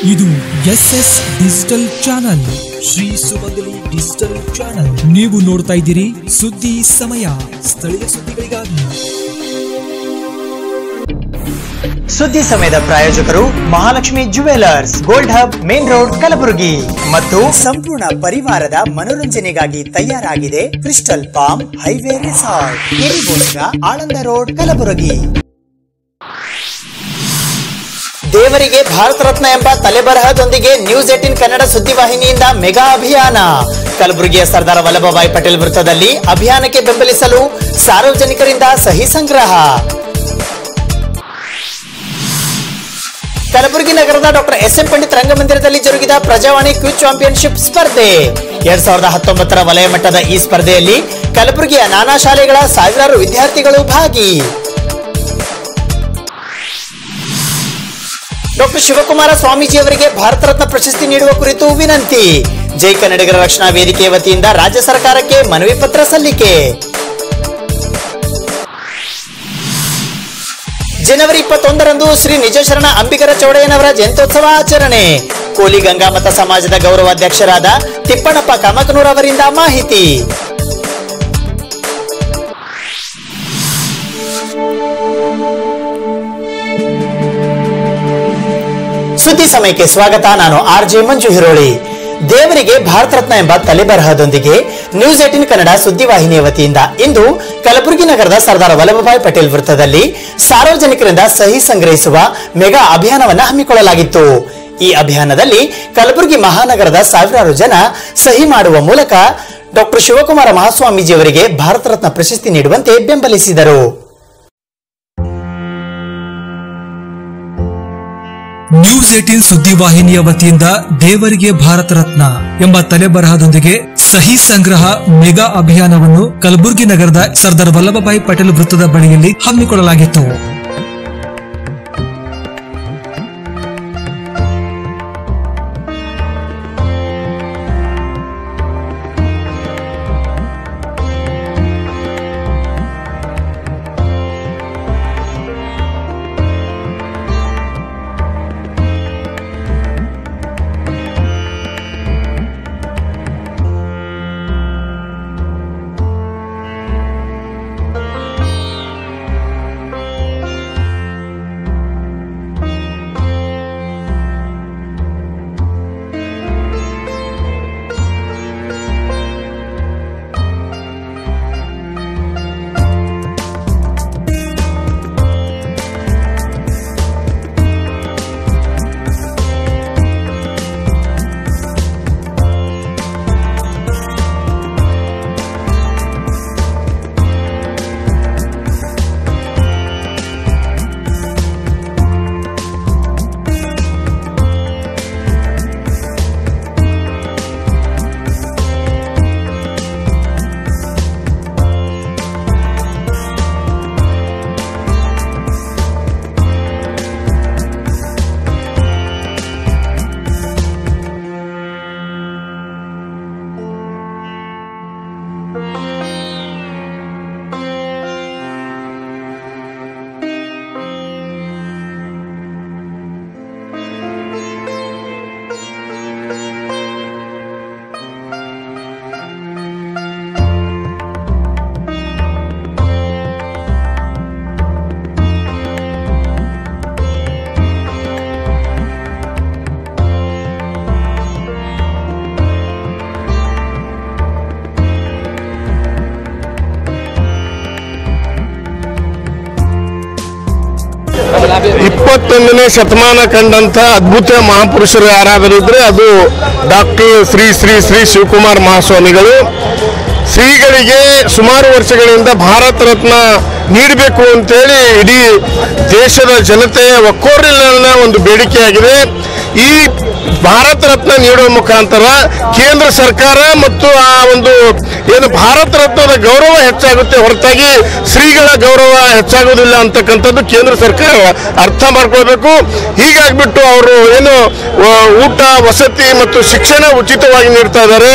ಇದು S S digital channel, Shri ಸುಮಂಗಲಿ digital channel. ನೀವು ನೋಡ್ತಾ ಇದ್ದೀರಿ ಸುದ್ದಿ ಸಮಯ, ಸ್ಥಳೀಯ ಸುದ್ದಿಗಳಿಗಾಗಿ. ಸುದ್ದಿ ಸಮಯದ ಪ್ರಾಯೋಜಕರು Mahalakshmi jewellers, gold hub, main road, Kalaburagi. ಮತ್ತು ಸಂಪೂರ್ಣ ಪರಿವಾರದ ಮನೋರಂಜನೆಗಾಗಿ ತಯಾರಾಗಿದೆ crystal palm highway resort, Keribosga, Aland road, Kalaburagi. ದೇವರಿಗೆ ಭಾರತ ರತ್ನ ಎಂಬ ತಲೆಬರಹದೊಂದಿಗೆ ನ್ಯೂಸ್ 18 ಕನ್ನಡ ಸುದ್ದಿವಾಹಿನಿಯಿಂದ ಮೆಗಾ ಅಭಿಯಾನ. ಕಲಬುರಗಿಯ ಸರ್ದಾರ ವಲ್ಲಭಭಾಯಿ ಪಟೇಲ್ ವೃತ್ತದಲ್ಲಿ ಅಭಿಯಾನಕ್ಕೆ ಬೆಂಬಲಿಸಲು ಸಾರ್ವಜನಿಕರಿಂದ ಸಹಿ ಸಂಗ್ರಹ. ಕಲಬುರಗಿ ನಗರದ ಡಾಕ್ಟರ್ ಎಸ್.ಎಂ. ಪಂಡಿತ್ ರಂಗಮಂದಿರದಲ್ಲಿ ಜರುಗಿದ ಪ್ರಜಾವಾಣಿ ಕ್ವಿಜ್ ಚಾಂಪಿಯನ್ಶಿಪ್ ಸ್ಪರ್ಧೆ 2019 ವಲಯ ಮಟ್ಟದ ಈ ಸ್ಪರ್ಧೆಯಲ್ಲಿ ಕಲಬುರಗಿಯ ನಾನಾ ಶಾಲೆಗಳ ಸಾವಿರಾರು ವಿದ್ಯಾರ್ಥಿಗಳು ಭಾಗಿ. ಡಾಕ್ಟರ್ ಶಿವಕುಮಾರ ಸ್ವಾಮೀಜಿಯವರಿಗೆ ಭಾರತ ರತ್ನ ಪ್ರಶಸ್ತಿ ನೀಡುವ ಕುರಿತು ವಿನಂತಿ. ಜೈ ಕನ್ನಡಿಗರ ರಕ್ಷಣಾ ವೇದಿಕೆ ವತಿಯಿಂದ ರಾಜ್ಯ ಸರ್ಕಾರಕ್ಕೆ ಮನವಿ ಪತ್ರ ಸಲ್ಲಿಕೆ. ಜನವರಿ 21ರಂದು ಶ್ರೀ ನಿಜಶರಣ ಅಂಬಿಗರ ಚೌಡಯ್ಯನವರ ಜಯಂತ್ಯೋತ್ಸವ ಆಚರಣೆ. ಕೋಲಿ ಗಂಗಾಮತ ಸಮಾಜದ ಗೌರವಾಧ್ಯಕ್ಷರಾದ ತಿಪ್ಪಣ್ಣಪ್ಪ ಕಾಮಕನೂರ್ ಅವರಿಂದ ಮಾಹಿತಿ. ಸುದ್ದಿ ಸಮಯಕ್ಕೆ ಸ್ವಾಗತ. ನಾನು ಆರ್.ಜೆ. ಮಂಜು ಹಿರೋಳಿ. ದೇವರಿಗೆ ಭಾರತ ರತ್ನ ಎಂಬ ತಲೆಬರಹದೊಂದಿಗೆ ನ್ಯೂಸ್ 18 ಕನ್ನಡ ಸುದ್ದಿವಾಹಿನಿಯ ವತಿಯಿಂದ ಇಂದು ಕಲಬುರಗಿ ನಗರದ ಸರ್ದಾರ್ ವಲ್ಲಭಭಾಯಿ ಪಟೇಲ್ ವೃತ್ತದಲ್ಲಿ ಸಾರ್ವಜನಿಕರಿಂದ ಸಹಿ ಸಂಗ್ರಹಿಸುವ ಮೆಗಾ ಅಭಿಯಾನವನ್ನು ಹಮ್ಮಿಕೊಳ್ಳಲಾಗಿತ್ತು. ಈ ಅಭಿಯಾನದಲ್ಲಿ ಕಲಬುರಗಿ ಮಹಾನಗರದ ಸಾವಿರಾರು ಜನ ಸಹಿ ಮಾಡುವ ಮೂಲಕ ಡಾಕ್ಟರ್ ಶಿವಕುಮಾರ ಮಹಾಸ್ವಾಮೀಜಿಯವರಿಗೆ ಭಾರತ ರತ್ನ ಪ್ರಶಸ್ತಿ ನೀಡುವಂತೆ ಬೆಂಬಲಿಸಿದರು. ನ್ಯೂಸ್ 18 ಸುದ್ದಿವಾಹಿನಿಯ ವತಿಯಿಂದ ದೇವರಿಗೆ ಭಾರತ ರತ್ನ ಎಂಬ ತಲೆಬರಹದೊಂದಿಗೆ ಸಹಿ ಸಂಗ್ರಹ ಮೆಗಾ ಅಭಿಯಾನವನ್ನು ಕಲಬುರಗಿ ನಗರದ ಸರ್ದಾರ್ ವಲ್ಲಭಭಾಯಿ ಪಟೇಲ್ ವೃತ್ತದ ಬಳಿಯಲ್ಲಿ ಹಮ್ಮಿಕೊಳ್ಳಲಾಗಿತ್ತು. ಇಪ್ಪತ್ತೊಂದನೇ ಶತಮಾನ ಕಂಡಂತ ಅದ್ಭುತ ಮಹಾಪುರುಷರು ಯಾರಾದರೂ ಇದ್ರೆ ಅದು ಡಾಕ್ಟರ್ ಶ್ರೀ ಶ್ರೀ ಶ್ರೀ ಶಿವಕುಮಾರ ಮಹಾಸ್ವಾಮಿಗಳು. ಶ್ರೀಗಳಿಗೆ ಸುಮಾರು ವರ್ಷಗಳಿಂದ ಭಾರತ ರತ್ನ ನೀಡಬೇಕು ಅಂತೇಳಿ ಇಡೀ ದೇಶದ ಜನತೆಯ ಒಕ್ಕೊರಲಿನ ಒಂದು ಬೇಡಿಕೆಯಾಗಿದೆ. ಈ ಭಾರತ ರತ್ನ ನೀಡುವ ಮುಖಾಂತರ ಕೇಂದ್ರ ಸರ್ಕಾರ ಮತ್ತು ಆ ಒಂದು ಏನು ಭಾರತ ರತ್ನದ ಗೌರವ ಹೆಚ್ಚಾಗುತ್ತೆ ಹೊರತಾಗಿ ಶ್ರೀಗಳ ಗೌರವ ಹೆಚ್ಚಾಗುವುದಿಲ್ಲ ಅಂತಕ್ಕಂಥದ್ದು ಕೇಂದ್ರ ಸರ್ಕಾರ ಅರ್ಥ ಮಾಡ್ಕೊಳ್ಬೇಕು. ಹೀಗಾಗ್ಬಿಟ್ಟು ಅವರು ಏನು ಊಟ, ವಸತಿ ಮತ್ತು ಶಿಕ್ಷಣ ಉಚಿತವಾಗಿ ನೀಡ್ತಾ ಇದ್ದಾರೆ.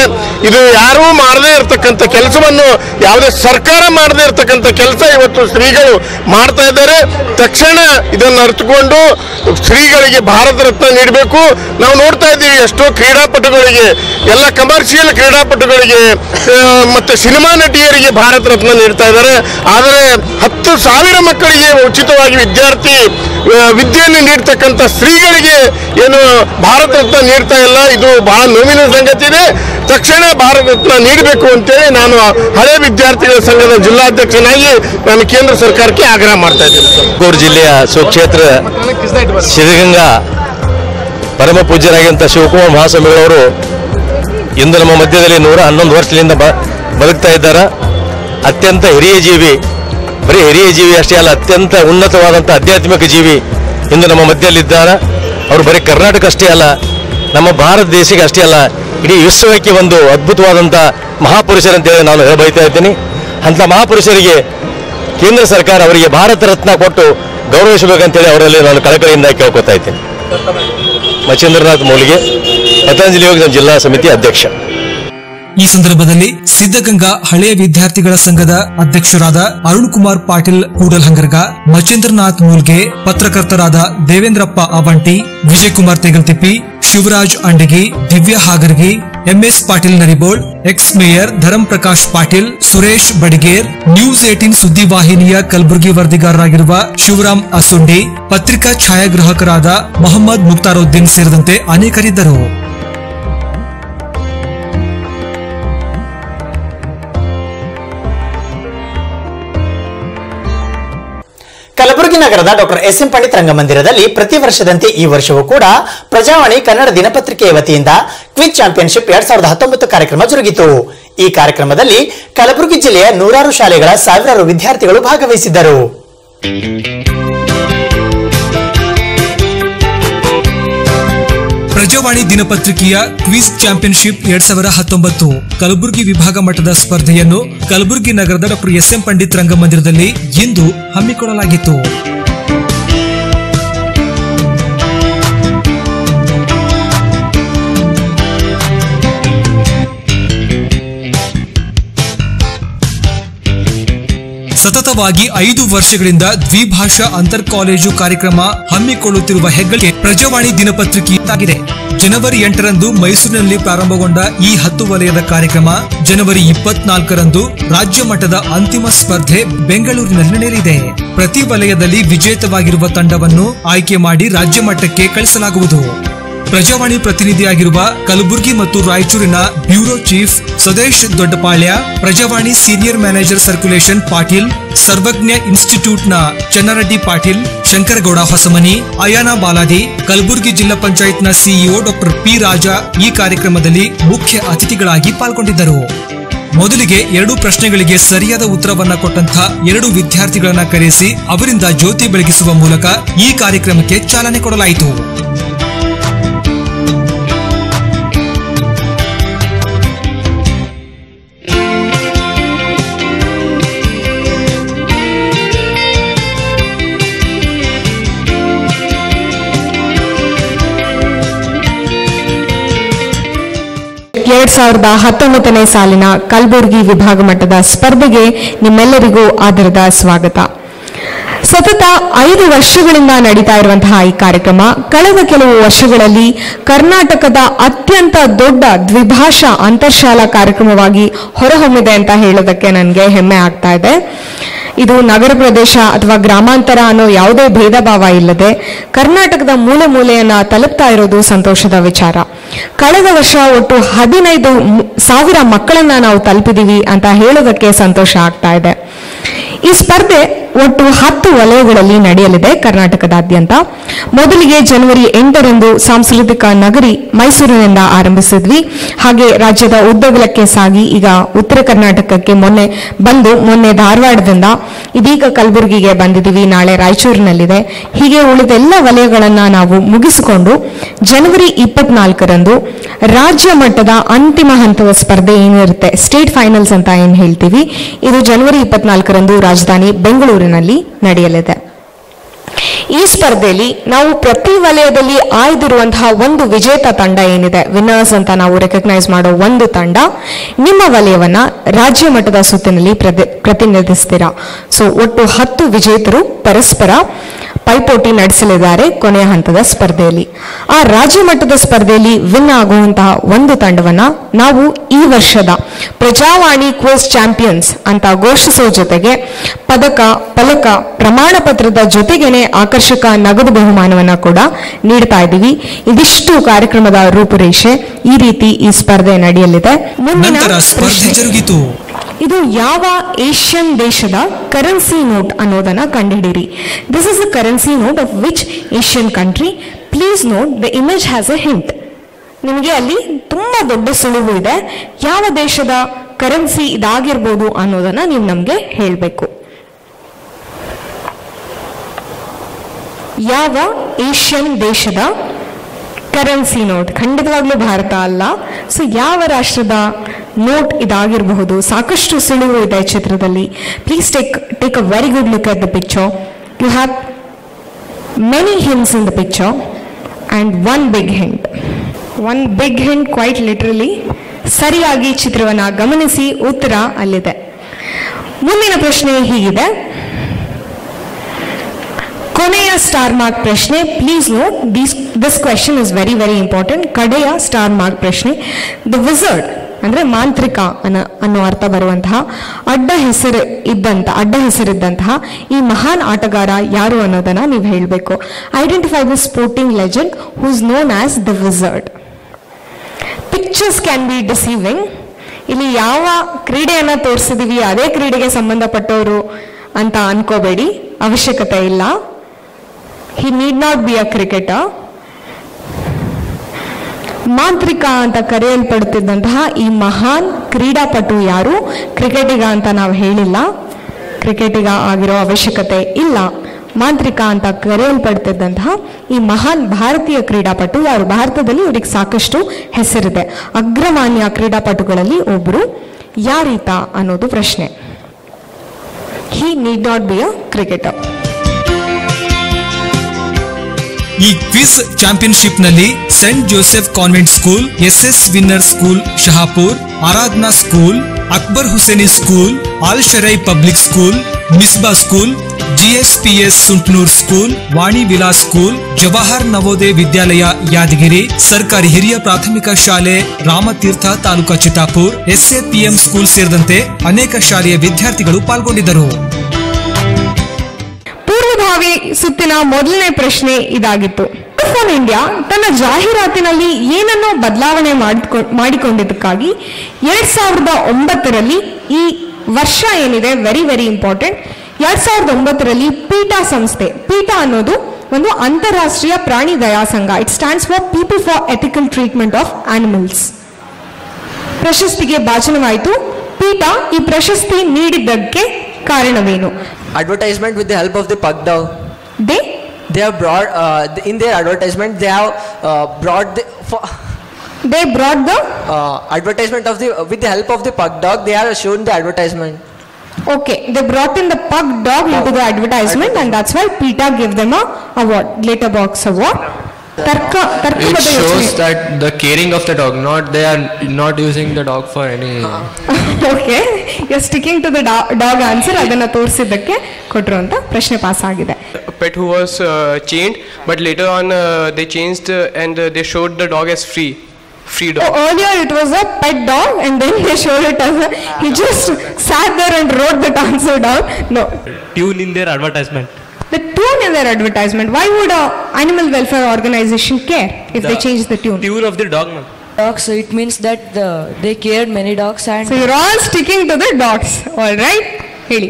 ಇದು ಯಾರೂ ಮಾಡದೇ ಇರತಕ್ಕಂಥ ಕೆಲಸವನ್ನು, ಯಾವುದೇ ಸರ್ಕಾರ ಮಾಡದೇ ಇರತಕ್ಕಂಥ ಕೆಲಸ ಇವತ್ತು ಶ್ರೀಗಳು ಮಾಡ್ತಾ ಇದ್ದಾರೆ. ತಕ್ಷಣ ಇದನ್ನು ಅರಿತುಕೊಂಡು ಶ್ರೀಗಳಿಗೆ ಭಾರತ ರತ್ನ ನೀಡಬೇಕು. ನಾವು ನೋಡ್ತಾ ಇದ್ದೀವಿ ಎಷ್ಟೋ ಕ್ರೀಡಾಪಟುಗಳಿಗೆ, ಎಲ್ಲ ಕಮರ್ಷಿಯಲ್ ಕ್ರೀಡಾಪಟುಗಳಿಗೆ ಮತ್ತೆ ಸಿನಿಮಾ ನಟಿಯರಿಗೆ ಭಾರತ ರತ್ನ ನೀಡ್ತಾ ಇದ್ದಾರೆ. ಆದರೆ 10,000 ಮಕ್ಕಳಿಗೆ ಉಚಿತವಾಗಿ ವಿದ್ಯೆಯನ್ನು ನೀಡ್ತಕ್ಕಂಥ ಶ್ರೀಗಳಿಗೆ ಏನು ಭಾರತ ರತ್ನ ನೀಡ್ತಾ ಇಲ್ಲ. ಇದು ಬಹಳ ನೋವಿನ ಸಂಗತಿ ಇದೆ. ತಕ್ಷಣ ಭಾರತ ರತ್ನ ನೀಡಬೇಕು ಅಂತೇಳಿ ನಾನು ಹಳೆ ವಿದ್ಯಾರ್ಥಿಗಳ ಸಂಘದ ಜಿಲ್ಲಾಧ್ಯಕ್ಷನಾಗಿ ನಾನು ಕೇಂದ್ರ ಸರ್ಕಾರಕ್ಕೆ ಆಗ್ರಹ ಮಾಡ್ತಾ ಇದ್ದೀನಿ. ತುಮಕೂರು ಜಿಲ್ಲೆಯ ಸುಕ್ಷೇತ್ರ ಸಿದ್ಧಗಂಗಾ ಪರಮ ಪೂಜ್ಯರಾಗಿಂತ ಶಿವಕುಮಾರ ಮಹಾಸ್ವಾಮಿಗಳವರು ಇಂದು ನಮ್ಮ ಮಧ್ಯದಲ್ಲಿ 111 ವರ್ಷದಿಂದ ಬದುಕ್ತಾ ಇದ್ದಾರೆ. ಅತ್ಯಂತ ಹಿರಿಯ ಜೀವಿ, ಬರೀ ಹಿರಿಯ ಜೀವಿ ಅಷ್ಟೇ ಅಲ್ಲ, ಅತ್ಯಂತ ಉನ್ನತವಾದಂಥ ಆಧ್ಯಾತ್ಮಿಕ ಜೀವಿ ಇಂದು ನಮ್ಮ ಮಧ್ಯದಲ್ಲಿದ್ದಾರೆ. ಅವರು ಬರೀ ಕರ್ನಾಟಕ ಅಷ್ಟೇ ಅಲ್ಲ, ನಮ್ಮ ಭಾರತ ದೇಶಕ್ಕೆ ಅಷ್ಟೇ ಅಲ್ಲ, ಇಡೀ ವಿಶ್ವಕ್ಕೆ ಒಂದು ಅದ್ಭುತವಾದಂಥ ಮಹಾಪುರುಷರಂತೇಳಿ ನಾನು ಹೇಳಬಯತಾ ಇದ್ದೀನಿ. ಅಂಥ ಮಹಾಪುರುಷರಿಗೆ ಕೇಂದ್ರ ಸರ್ಕಾರ ಅವರಿಗೆ ಭಾರತ ರತ್ನ ಕೊಟ್ಟು ಗೌರವಿಸಬೇಕಂತೇಳಿ ಅವರಲ್ಲಿ ನಾನು ಕಳಕಳಿಯಿಂದ ಕೇಳ್ಕೊತಾ ಇದ್ದೇನೆ. ಮಚೇಂದ್ರನಾಥ್ ಮೌಲಿಗೆ, ಪತಂಜಲಿ ಯೋಗ ಜಿಲ್ಲಾ ಸಮಿತಿ ಅಧ್ಯಕ್ಷ. ಈ ಸಂದರ್ಭದಲ್ಲಿ ಸಿದ್ಧಗಂಗಾ ಹಳೆಯ ವಿದ್ಯಾರ್ಥಿಗಳ ಸಂಘದ ಅಧ್ಯಕ್ಷರಾದ ಅರುಣ್ ಕುಮಾರ್ ಪಾಟೀಲ್ ಕೂಡಲ್ಹಂಗರ್ಗ, ಮಚೇಂದ್ರನಾಥ್ ಮೂಲ್ಗೆ, ಪತ್ರಕರ್ತರಾದ Devendrappa Avanti, Vijaykumar Tegaltippi, Shivraj Andagi, Divya Hagargi, MS Patil Naribol, ex mayor Dharam Prakash Patil, Suresh Badiger, news 18 ಸುದ್ದಿವಾಹಿನಿಯ ಕಲಬುರಗಿ ವರದಿಗಾರರಾಗಿರುವ ಶಿವರಾಮ್ ಅಸುಂಡಿ, ಪತ್ರಿಕಾ ಛಾಯಾಗ್ರಾಹಕರಾದ ಮೊಹಮ್ಮದ್ ಮುಕ್ತಾರುದ್ದೀನ್ ಸೇರಿದಂತೆ ಅನೇಕರಿದ್ದರು. ಕಲಬುರಗಿ ನಗರದ ಡಾಕ್ಟರ್ ಎಸ್.ಎಂ. ಪಂಡಿತ್ ರಂಗಮಂದಿರದಲ್ಲಿ ಪ್ರತಿ ವರ್ಷದಂತೆ ಈ ವರ್ಷವೂ ಕೂಡ ಪ್ರಜಾವಾಣಿ ಕನ್ನಡ ದಿನಪತ್ರಿಕೆಯ ವತಿಯಿಂದ ಕ್ವಿಜ್ ಚಾಂಪಿಯನ್ಶಿಪ್ 2019 ಕಾರ್ಯಕ್ರಮ ಜರುಗಿತು. ಈ ಕಾರ್ಯಕ್ರಮದಲ್ಲಿ ಕಲಬುರಗಿ ಜಿಲ್ಲೆಯ 100 ಶಾಲೆಗಳ ಸಾವಿರಾರು ವಿದ್ಯಾರ್ಥಿಗಳು ಭಾಗವಹಿಸಿದ್ದರು. ಪ್ರಜಾವಾಣಿ ದಿನಪತ್ರಿಕೆಯ ಕ್ವಿಜ್ ಚಾಂಪಿಯನ್ಶಿಪ್ 2019 ಕಲಬುರಗಿ ವಿಭಾಗ ಮಟ್ಟದ ಸ್ಪರ್ಧೆಯನ್ನು ಕಲಬುರಗಿ ನಗರದ ಡಾಕ್ಟರ್ ಎಸ್.ಎಂ. ಪಂಡಿತ್ ರಂಗಮಂದಿರದಲ್ಲಿ ಇಂದು ಹಮ್ಮಿಕೊಳ್ಳಲಾಗಿತ್ತು. ಸತತವಾಗಿ 5 ವರ್ಷಗಳಿಂದ ದ್ವಿಭಾಷಾ ಅಂತರ್ ಕಾಲೇಜು ಕಾರ್ಯಕ್ರಮ ಹಮ್ಮಿಕೊಳ್ಳುತ್ತಿರುವ ಹೆಗ್ಗಳಿಕೆ ಪ್ರಜಾವಾಣಿ ದಿನಪತ್ರಿಕೆಯಾಗಿದೆ. ಜನವರಿ 8ರಂದು ಮೈಸೂರಿನಲ್ಲಿ ಪ್ರಾರಂಭಗೊಂಡ ಈ 10 ವಲಯದ ಕಾರ್ಯಕ್ರಮ ಜನವರಿ 24ರಂದು ರಾಜ್ಯ ಮಟ್ಟದ ಅಂತಿಮ ಸ್ಪರ್ಧೆ ಬೆಂಗಳೂರಿನಲ್ಲಿ ನಡೆಯಲಿದೆ. ಪ್ರತಿ ವಲಯದಲ್ಲಿ ವಿಜೇತವಾಗಿರುವ ತಂಡವನ್ನು ಆಯ್ಕೆ ಮಾಡಿ ರಾಜ್ಯ ಮಟ್ಟಕ್ಕೆ ಕಳಿಸಲಾಗುವುದು. ಪ್ರಜಾವಾಣಿ ಪ್ರತಿನಿಧಿಯಾಗಿರುವ ಕಲಬುರಗಿ ಮತ್ತು ರಾಯಚೂರಿನ bureau chief Swadesh Doddapalya, Prajavani senior manager circulation Patil, Sarvajna ಇನ್ಸ್ಟಿಟ್ಯೂಟ್ನ ಚನ್ನರೆಡ್ಡಿ ಪಾಟೀಲ್, ಶಂಕರಗೌಡ ಹೊಸಮನಿ, ಅಯಾನ ಬಾಲಾದಿ, ಕಲಬುರಗಿ ಜಿಲ್ಲಾ ಪಂಚಾಯತ್ನ ಸಿಇಒ ಡಾಕ್ಟರ್ ಪಿ ರಾಜಾ ಈ ಕಾರ್ಯಕ್ರಮದಲ್ಲಿ ಮುಖ್ಯ ಅತಿಥಿಗಳಾಗಿ ಪಾಲ್ಗೊಂಡಿದ್ದರು. ಮೊದಲಿಗೆ 2 ಪ್ರಶ್ನೆಗಳಿಗೆ ಸರಿಯಾದ ಉತ್ತರವನ್ನ ಕೊಟ್ಟಂತಹ 2 ವಿದ್ಯಾರ್ಥಿಗಳನ್ನ ಕರೆಸಿ ಅವರಿಂದ ಜ್ಯೋತಿ ಬೆಳಗಿಸುವ ಮೂಲಕ ಈ ಕಾರ್ಯಕ್ರಮಕ್ಕೆ ಚಾಲನೆ ಕೊಡಲಾಯಿತು. ಸಾವಿರದ 19ನೇ ಸಾಲಿನ ಕಲಬುರಗಿ ವಿಭಾಗ ಮಟ್ಟದ ಸ್ಪರ್ಧೆಗೆ ನಿಮ್ಮೆಲ್ಲರಿಗೂ ಆದರದ ಸ್ವಾಗತ. ಸತತ 5 ವರ್ಷಗಳಿಂದ ನಡೀತಾ ಇರುವಂತಹ ಈ ಕಾರ್ಯಕ್ರಮ ಕಳೆದ ಕೆಲವು ವರ್ಷಗಳಲ್ಲಿ ಕರ್ನಾಟಕದ ಅತ್ಯಂತ ದೊಡ್ಡ ದ್ವಿಭಾಷಾ ಅಂತರ್ಶಾಲಾ ಕಾರ್ಯಕ್ರಮವಾಗಿ ಹೊರಹೊಮ್ಮಿದೆ ಅಂತ ಹೇಳೋದಕ್ಕೆ ನನಗೆ ಹೆಮ್ಮೆ ಆಗ್ತಾ ಇದೆ. ಇದು ನಗರ ಪ್ರದೇಶ ಅಥವಾ ಗ್ರಾಮಾಂತರ ಅನ್ನೋ ಯಾವುದೇ ಭೇದ ಭಾವ ಇಲ್ಲದೆ ಕರ್ನಾಟಕದ ಮೂಲೆ ಮೂಲೆಯನ್ನ ತಲುಪ್ತಾ ಇರೋದು ಸಂತೋಷದ ವಿಚಾರ. ಕಳೆದ ವರ್ಷ ಒಟ್ಟು 15,000 ಮಕ್ಕಳನ್ನ ನಾವು ತಲುಪಿದೀವಿ ಅಂತ ಹೇಳೋದಕ್ಕೆ ಸಂತೋಷ ಆಗ್ತಾ ಇದೆ. ಈ ಸ್ಪರ್ಧೆ ಒಟ್ಟು 10 ವಲಯಗಳಲ್ಲಿ ನಡೆಯಲಿದೆ ಕರ್ನಾಟಕದಾದ್ಯಂತ. ಮೊದಲಿಗೆ ಜನವರಿ 8ರಂದು ಸಾಂಸ್ಕೃತಿಕ ನಗರಿ ಮೈಸೂರಿನಿಂದ ಆರಂಭಿಸಿದ್ವಿ. ಹಾಗೆ ರಾಜ್ಯದ ಉದ್ದಗಲಕ್ಕೆ ಸಾಗಿ ಈಗ ಉತ್ತರ ಕರ್ನಾಟಕಕ್ಕೆ ಮೊನ್ನೆ ಧಾರವಾಡದಿಂದ, ಇದೀಗ ಕಲಬುರಗಿಗೆ ಬಂದಿದ್ದೀವಿ, ನಾಳೆ ರಾಯಚೂರಿನಲ್ಲಿದೆ. ಹೀಗೆ ಉಳಿದೆಲ್ಲ ವಲಯಗಳನ್ನ ನಾವು ಮುಗಿಸಿಕೊಂಡು ಜನವರಿ 24ರಂದು ರಾಜ್ಯ ಮಟ್ಟದ ಅಂತಿಮ ಹಂತದ ಸ್ಪರ್ಧೆ ಏನಿರುತ್ತೆ, ಸ್ಟೇಟ್ ಫೈನಲ್ಸ್ ಅಂತ ಏನ್ ಹೇಳ್ತೀವಿ, ಇದು ಜನವರಿ 24ರಂದು ರಾಜಧಾನಿ ಬೆಂಗಳೂರಿನಲ್ಲಿ ನಡೆಯಲಿದೆ. ಈ ಸ್ಪರ್ಧೆಯಲ್ಲಿ ನಾವು ಪ್ರತಿ ವಲಯದಲ್ಲಿ ಆಯ್ದಿರುವಂತಹ ಒಂದು ವಿಜೇತ ತಂಡ ಏನಿದೆ, ವಿನ್ನರ್ಸ್ ಅಂತ ನಾವು ರೆಕಗ್ನೈಸ್ ಮಾಡೋ ಒಂದು ತಂಡ, ನಿಮ್ಮ ವಲಯವನ್ನ ರಾಜ್ಯ ಮಟ್ಟದ ಸುತ್ತಿನಲ್ಲಿ ಪ್ರತಿನಿಧಿಸ್ತೀರಾ. ಸೊ ಒಟ್ಟು 10 ವಿಜೇತರು ಪರಸ್ಪರ ಪೈಪೋಟಿ ನಡೆಸಲಿದ್ದಾರೆ ಕೊನೆಯ ಹಂತದ ಸ್ಪರ್ಧೆಯಲ್ಲಿ. ಆ ರಾಜ್ಯ ಮಟ್ಟದ ಸ್ಪರ್ಧೆಯಲ್ಲಿ ವಿನ್ ಆಗುವಂತಹ ಒಂದು ತಂಡವನ್ನ ನಾವು ಈ ವರ್ಷದ ಪ್ರಜಾವಾಣಿ ಕ್ವಿಜ್ ಚಾಂಪಿಯನ್ಸ್ ಅಂತ ಘೋಷಿಸುವ ಜೊತೆಗೆ ಪದಕ, ಫಲಕ, ಪ್ರಮಾಣ ಪತ್ರದ ಜೊತೆಗೇನೆ ಆಕರ್ಷಕ ನಗದು ಬಹುಮಾನವನ್ನ ಕೂಡ ನೀಡ್ತಾ ಇದ್ದೀವಿ. ಇದಿಷ್ಟು ಕಾರ್ಯಕ್ರಮದ ರೂಪುರೇಷೆ. ಈ ರೀತಿ ಈ ಸ್ಪರ್ಧೆ ನಡೆಯಲಿದೆ. ನಂತರ ಸ್ಪರ್ಧೆ ಜರುಗಿತು. ಇದು ಯಾವ ಏಷ್ಯನ್ ದೇಶದ ಕರೆನ್ಸಿ ನೋಟ್ ಅನ್ನೋದನ್ನ ಕಂಡುಹಿಡಿಯಿರಿ. This is a currency note of which Asian country? Please note the image has A hint. ನಿಮಗೆ ಅಲ್ಲಿ ತುಂಬಾ ದೊಡ್ಡ ಸುಳಿವು ಇದೆ. ಯಾವ ದೇಶದ ಕರೆನ್ಸಿ ಇದಾಗಿರ್ಬೋದು ಅನ್ನೋದನ್ನ ನೀವು ನಮ್ಗೆ ಹೇಳಬೇಕು. ಯಾವ ಏಷ್ಯನ್ ದೇಶದ ಕರೆನ್ಸಿ ನೋಟ್? ಖಂಡಿತವಾಗ್ಲೂ ಭಾರತ ಅಲ್ಲ. ಸೊ ಯಾವ ರಾಷ್ಟ್ರದ ನೋಟ್ ಇದಾಗಿರಬಹುದು? ಸಾಕಷ್ಟು ಸುಳಿವು ಇದೆ ಚಿತ್ರದಲ್ಲಿ. Please take a very good look at the picture. You have many hints in the picture and one big hint quite literally. ಸರಿಯಾಗಿ ಚಿತ್ರವನ್ನ ಗಮನಿಸಿ, ಉತ್ತರ ಅಲ್ಲಿದೆ. ಮುಂದಿನ ಪ್ರಶ್ನೆ ಹೀಗಿದೆ. ಕೊನೆಯ ಸ್ಟಾರ್ ಮಾರ್ಕ್ ಪ್ರಶ್ನೆ. Please note this question is very very important. ಕಡೆಯ ಸ್ಟಾರ್ ಮಾರ್ಕ್ ಪ್ರಶ್ನೆ. ದ ವಿಸರ್ಡ್ ಅಂದ್ರೆ ಮಾಂತ್ರಿಕ ಅನ್ನೋ ಅರ್ಥ ಬರುವಂತಹ ಅಡ್ಡ ಹೆಸರಿದ್ದಂತಹ ಈ ಮಹಾನ್ ಆಟಗಾರ ಯಾರು ಅನ್ನೋದನ್ನ ನೀವು ಹೇಳಬೇಕು. Identify the sporting legend who is known as the wizard. Pictures can be deceiving. ಇಲ್ಲಿ ಯಾವ ಕ್ರೀಡೆಯನ್ನ ತೋರಿಸಿದೀವಿ ಅದೇ ಕ್ರೀಡೆಗೆ ಸಂಬಂಧಪಟ್ಟವರು ಅಂತ ಅನ್ಕೋಬೇಡಿ, ಅವಶ್ಯಕತೆ ಇಲ್ಲ. He need not be a cricketer. ಮಾಂತ್ರಿಕ ಅಂತ ಕರೆಯಲ್ಪಡುತ್ತಿದ್ದಂತಹ ಈ ಮಹಾನ್ ಕ್ರೀಡಾಪಟು ಯಾರು? ಕ್ರಿಕೆಟಿಗ ಅಂತ ನಾವು ಹೇಳಿಲ್ಲ, ಕ್ರಿಕೆಟಿಗ ಆಗಿರೋ ಅವಶ್ಯಕತೆ ಇಲ್ಲ. ಮಾಂತ್ರಿಕ ಅಂತ ಕರೆಯಲ್ಪಡುತ್ತಿದ್ದಂತಹ ಈ ಮಹಾನ್ ಭಾರತೀಯ ಕ್ರೀಡಾಪಟು ಯಾರು? ಭಾರತದಲ್ಲಿ ಇವರಿಗೆ ಸಾಕಷ್ಟು ಹೆಸರಿದೆ. ಅಗ್ರಮಾನ್ಯ ಕ್ರೀಡಾಪಟುಗಳಲ್ಲಿ ಒಬ್ರು. ಯಾರೀತ ಅನ್ನೋದು ಪ್ರಶ್ನೆ. He need not be a cricketer. ಈ ಕ್ವಿಜ್ ಚಾಂಪಿಯನ್ಶಿಪ್ ನಲ್ಲಿ saint Joseph convent school, SS winner school Shahapur, Aradhana school, Akbar Huseini school, Al Sharai public school, Misba school, GSPS Suntnur school, Vani Vilas school, Jawahar Navodaya Vidyalaya Yadgiri, ಸರ್ಕಾರಿ ಹಿರಿಯ ಪ್ರಾಥಮಿಕ ಶಾಲೆ ರಾಮತೀರ್ಥ ತಾಲೂಕಾ ಚಿತ್ತಾಪುರ್, SAPM ಸ್ಕೂಲ್ ಸೇರಿದಂತೆ ಅನೇಕ ಶಾಲೆಯ ವಿದ್ಯಾರ್ಥಿಗಳು ಪಾಲ್ಗೊಂಡಿದ್ದರು. ಪೂರ್ವಭಾವಿ ಸುತ್ತಿನ ಮೊದಲನೇ ಪ್ರಶ್ನೆ ಇದಾಗಿತ್ತು. ವೋಡಾಫೋನ್ ಇಂಡಿಯಾ ತನ್ನ ಜಾಹೀರಾತಿನಲ್ಲಿ ಏನನ್ನೋ ಬದಲಾವಣೆ ಮಾಡಿಕೊಂಡಿದ್ದಕ್ಕಾಗಿ 2009ರಲ್ಲಿ ಈ ವರ್ಷ ಏನಿದೆ ವೆರಿ ವೆರಿ ಇಂಪಾರ್ಟೆಂಟ್. 2009ರಲ್ಲಿ ಪೀಟಾ ಸಂಸ್ಥೆ, ಪೀಟಾ ಅನ್ನೋದು ಒಂದು ಅಂತಾರಾಷ್ಟ್ರೀಯ ಪ್ರಾಣಿ ದಯಾ ಸಂಘ. It stands for people for ethical treatment of animals. ಪ್ರಶಸ್ತಿಗೆ ಭಾಜನವಾಯಿತು. ಪೀಟಾ ಈ ಪ್ರಶಸ್ತಿ ನೀಡಿದ್ದಕ್ಕೆ ಕಾರಣವೇನು? Advertisement with the help of the pug dog. They have brought in their advertisement they have brought the they brought the advertisement of the with the help of the pug dog they have shown the advertisement. Okay, they brought in the pug dog into the advertisement and that's why PETA gave them a award, letterbox award. It shows that the caring of the dog, not they are not using the dog for any. Okay, you're sticking to the dog answer. ಅದನ್ನ ತೋರಿಸಿದ್ದಕ್ಕೆ ಕೊಟ್ಟರು ಅಂತ ಪ್ರಶ್ನೆ pass ಆಗಿದೆ. A pet who was chained, but later on they changed and they showed the dog as free dog. So earlier it was a pet dog and then they showed it as he just sat there and wrote that answer down. No. Tune in their advertisement. The tune in their advertisement. Why would a animal welfare organization care if they change the tune? Tune of the dog. Dogs, so it means that they cared many dogs and. So you're all sticking to the dogs, all right? ಹೇಳಿ.